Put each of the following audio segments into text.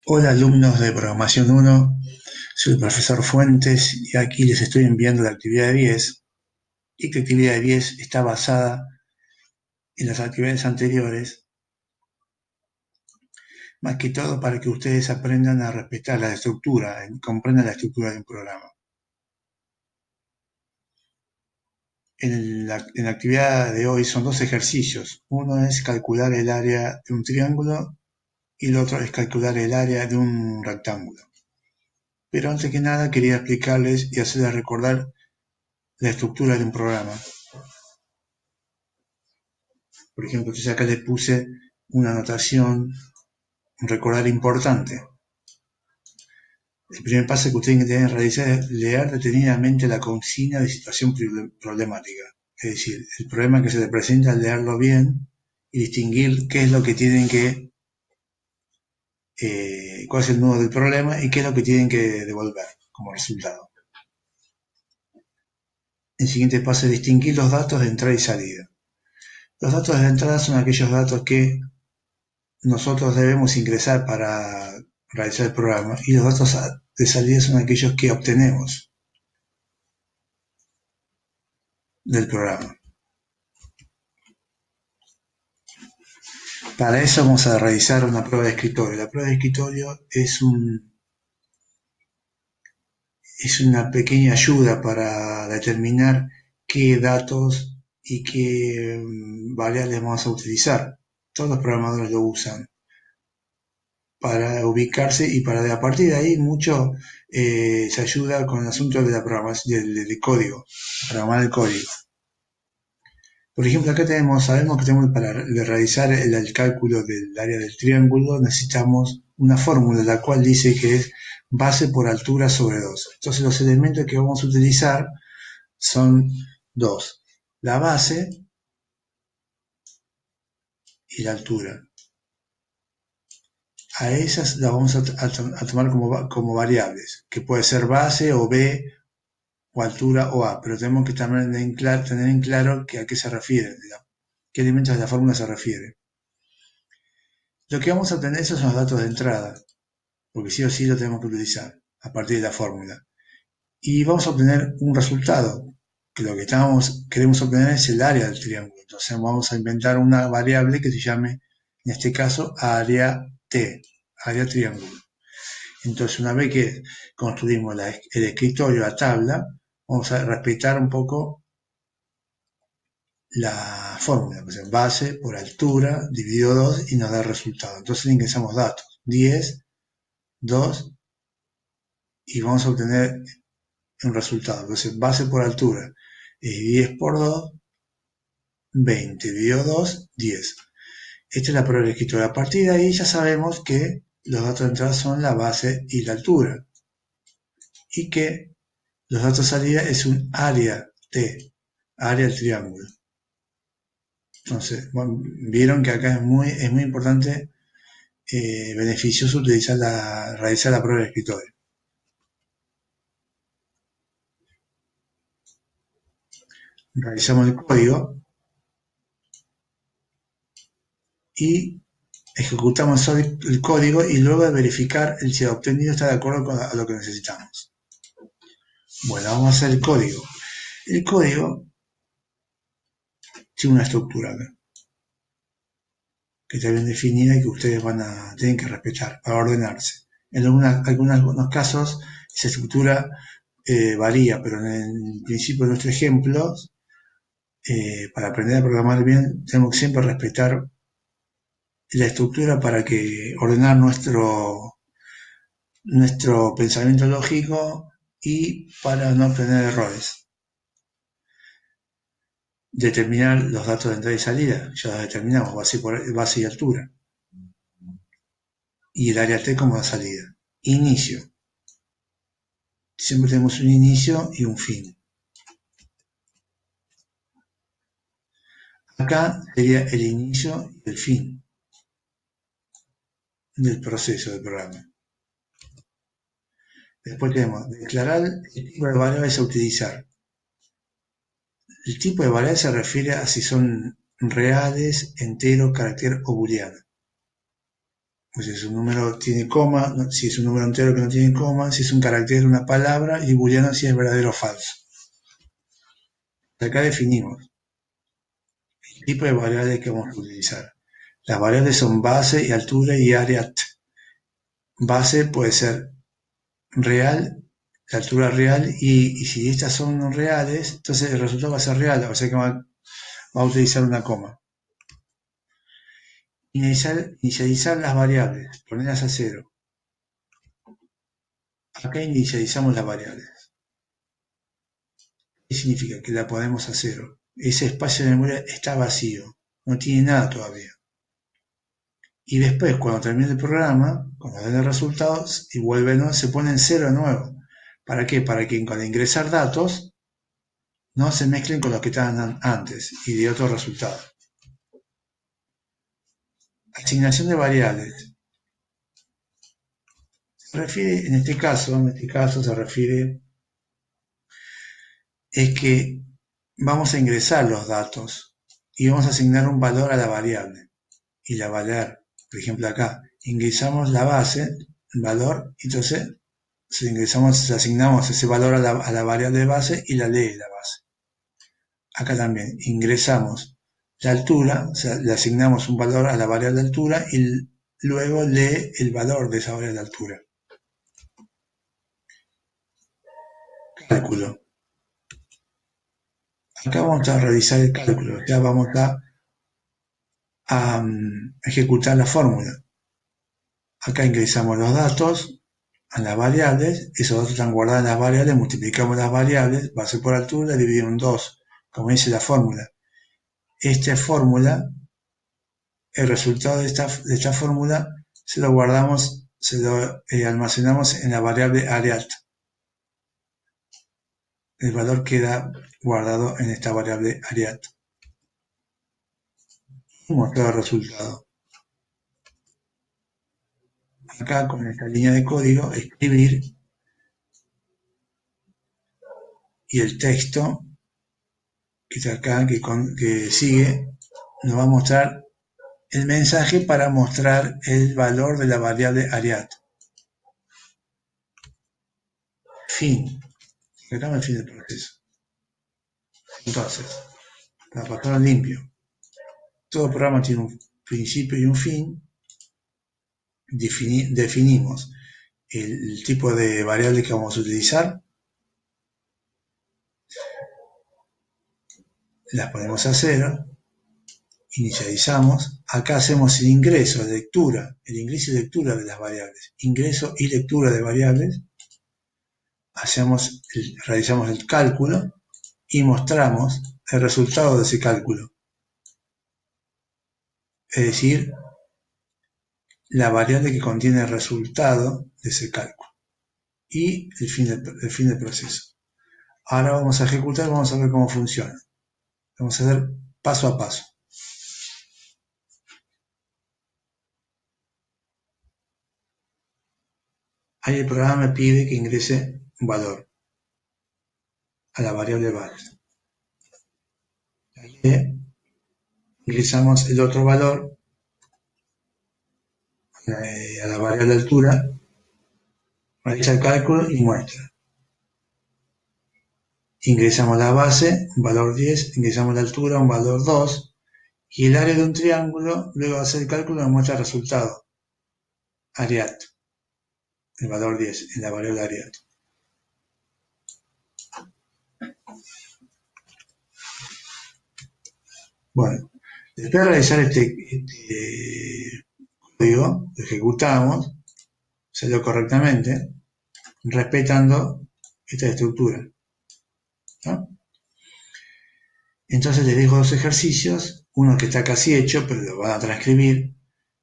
Hola alumnos de Programación 1, soy el profesor Fuentes y aquí les estoy enviando la actividad 10. Esta actividad 10 está basada en las actividades anteriores, más que todo para que ustedes aprendan a respetar la estructura, comprendan la estructura de un programa. En la actividad de hoy son dos ejercicios. Uno es calcular el área de un triángulo y el otro es calcular el área de un rectángulo. Pero antes que nada quería explicarles y hacerles recordar la estructura de un programa. Por ejemplo, entonces acá les puse una anotación, un recordar importante. El primer paso que ustedes tienen que realizar es leer detenidamente la consigna de situación problemática. Es decir, el problema que se les presenta, leerlo bien y distinguir qué es lo que tienen que, cuál es el nudo del problema y qué es lo que tienen que devolver como resultado. El siguiente paso es distinguir los datos de entrada y salida. Los datos de entrada son aquellos datos que nosotros debemos ingresar para realizar el programa y los datos de salida son aquellos que obtenemos del programa. Para eso vamos a realizar una prueba de escritorio. La prueba de escritorio es una pequeña ayuda para determinar qué datos y qué variables vamos a utilizar. Todos los programadores lo usan para ubicarse y para a partir de ahí mucho se ayuda con el asunto de la programación del código, programar el código. Por ejemplo, acá sabemos que tenemos para realizar el cálculo del área del triángulo, necesitamos una fórmula, la cual dice que es base por altura sobre 2. Entonces los elementos que vamos a utilizar son dos, la base y la altura. A esas las vamos a tomar como variables, que puede ser base o B o altura o A, pero tenemos que también tener en claro que a qué se refiere, qué elementos de la fórmula se refiere. Lo que vamos a obtener, esos son los datos de entrada, porque sí o sí lo tenemos que utilizar a partir de la fórmula. Y vamos a obtener un resultado, que lo que queremos obtener es el área del triángulo. Entonces vamos a inventar una variable que se llame, en este caso, área T, área triángulo. Entonces una vez que construimos el escritorio, la tabla, vamos a respetar un poco la fórmula, pues base por altura dividido 2 y nos da el resultado. Entonces ingresamos datos, 10, 2 y vamos a obtener un resultado. Entonces base por altura es 10 por 2, 20 dividido 2, 10. Esta es la prueba de escritura. A partir de ahí ya sabemos que los datos de entrada son la base y la altura y que los datos de salida es un área T, área del triángulo. Entonces, bueno, vieron que acá es muy importante, beneficioso realizar la prueba de escritorio. Realizamos el código y ejecutamos el código y luego de verificar si el obtenido está de acuerdo a lo que necesitamos. Bueno, vamos a hacer el código. El código tiene una estructura que está bien definida y que ustedes tienen que respetar para ordenarse. En algunos casos esa estructura varía, pero en el principio de nuestro ejemplo, para aprender a programar bien, tenemos que siempre respetar la estructura para que ordenar nuestro pensamiento lógico y para no tener errores. Determinar los datos de entrada y salida, ya los determinamos, base y altura. Y el área T como la salida. Inicio. Siempre tenemos un inicio y un fin. Acá sería el inicio y el fin del proceso del programa. Después tenemos declarar el tipo de variables a utilizar. El tipo de variable se refiere a si son reales, enteros, carácter o booleano. Pues si es un número tiene coma, si es un número entero que no tiene coma, si es un carácter, una palabra, y booleano si es verdadero o falso. Acá definimos el tipo de variables que vamos a utilizar. Las variables son base y altura y área. Base puede ser real, la altura real, y si estas son reales, entonces el resultado va a ser real, o sea que va a utilizar una coma. Inicializar las variables, ponerlas a cero. Acá inicializamos las variables. ¿Qué significa? Que la ponemos a cero. Ese espacio de memoria está vacío, no tiene nada todavía. Y después, cuando termine el programa, cuando den los resultados, y vuelven, se pone en cero de nuevo. ¿Para qué? Para que al ingresar datos no se mezclen con los que estaban antes y de otros resultados. Asignación de variables. Se refiere, en este caso se refiere, es que vamos a ingresar los datos y vamos a asignar un valor a la variable. Y la variable, por ejemplo acá, ingresamos la base, el valor, y entonces asignamos ese valor a la variable de base y la lee la base. Acá también ingresamos la altura, o sea, le asignamos un valor a la variable de altura y luego lee el valor de esa variable de altura. Cálculo. Acá vamos a realizar el cálculo, ya vamos a ejecutar la fórmula. Acá ingresamos los datos a las variables, esos datos están guardados en las variables, multiplicamos las variables, base por altura, dividido en 2, como dice la fórmula. Esta fórmula, el resultado de esta fórmula, se lo guardamos, se lo almacenamos en la variable array. El valor queda guardado en esta variable array. Mostrar el resultado. Acá con esta línea de código, escribir, y el texto que está acá, que sigue, nos va a mostrar el mensaje para mostrar el valor de la variable array. Fin. Acá el fin del proceso. Entonces, para pasar limpio, todo programa tiene un principio y un fin. Definimos el tipo de variable que vamos a utilizar, las ponemos a cero, inicializamos, acá hacemos el ingreso y lectura de las variables, ingreso y lectura de variables, realizamos el cálculo y mostramos el resultado de ese cálculo, es decir, la variable que contiene el resultado de ese cálculo y el fin del proceso. Ahora vamos a ejecutar, vamos a ver cómo funciona. Vamos a hacer paso a paso. Ahí el programa me pide que ingrese un valor a la variable base. Ahí ingresamos el otro valor a la variable altura, realiza el cálculo y muestra. Ingresamos la base, un valor 10, ingresamos la altura, un valor 2, y el área de un triángulo, luego de hacer el cálculo, nos muestra el resultado, array, el valor 10, en la variable array. Bueno, después de realizar este código, lo ejecutamos, salió correctamente, respetando esta estructura, ¿no? Entonces les dejo dos ejercicios, uno que está casi hecho, pero lo van a transcribir,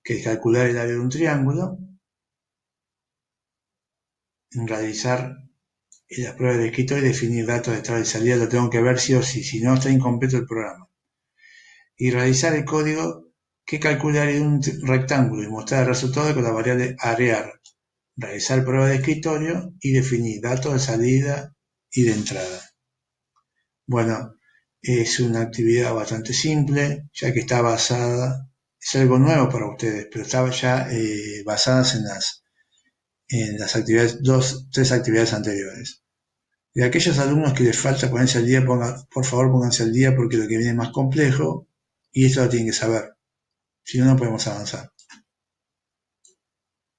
que es calcular el área de un triángulo, realizar las pruebas de escritorio y definir datos de entrada y salida, lo tengo que ver sí o sí, si no está incompleto el programa. Y realizar el código que calcula el área de un rectángulo y mostrar el resultado con la variable array. Realizar prueba de escritorio y definir datos de salida y de entrada. Bueno, es una actividad bastante simple, ya que está basada es algo nuevo para ustedes, pero estaba ya basadas en las actividades, tres actividades anteriores. De aquellos alumnos que les falta ponerse al día, por favor pónganse al día porque lo que viene es más complejo y esto lo tienen que saber. Si no, no podemos avanzar.